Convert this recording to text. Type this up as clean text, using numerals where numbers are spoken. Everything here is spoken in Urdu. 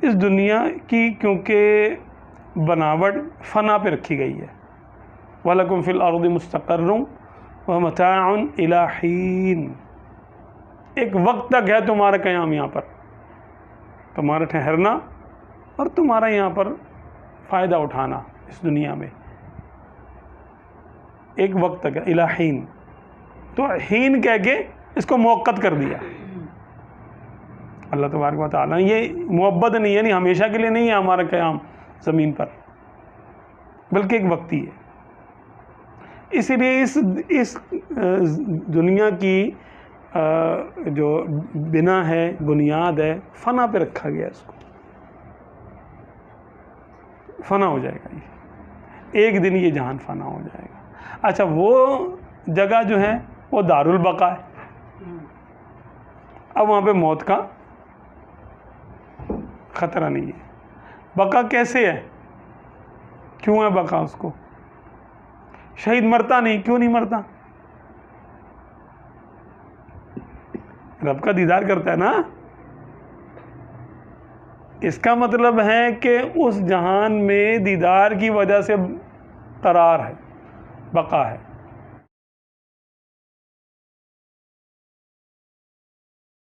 اس دنیا کی کیونکہ بناوٹ فنا پہ رکھی گئی ہے. وَلَكُمْ فِي الْأَرْضِ مُسْتَقَرٌّ وَمَتَاعٌ إِلَىٰ حِينٍ. ایک وقت تک ہے تمہارا قیام یہاں پر، تمہارا ٹھہرنا اور تمہارا یہاں پر فائدہ اٹھانا اس دنیا میں ایک وقت تک ہے. اِلیٰ حین، تو حین کہہ کے اس کو موقت کر دیا اللہ تبارک و تعالیٰ. یہ محبت نہیں ہے، نہیں ہمیشہ کے لیے نہیں ہے ہمارا قیام زمین پر، بلکہ ایک وقتی ہے. اسی لیے اس دنیا کی جو بنا ہے، بنیاد ہے، فنا پہ رکھا گیا. اس کو فنا ہو جائے گا، یہ ایک دن یہ جہان فنا ہو جائے گا. اچھا، وہ جگہ جو ہے وہ دار البقا ہے. اب وہاں پہ موت کا خطرہ نہیں ہے. بقا کیسے ہے؟ کیوں ہے بقا اس کو؟ شہید مرتا نہیں، کیوں نہیں مرتا؟ رب کا دیدار کرتا ہے نا. اس کا مطلب ہے کہ اس جہان میں دیدار کی وجہ سے قرار ہے، بقا ہے.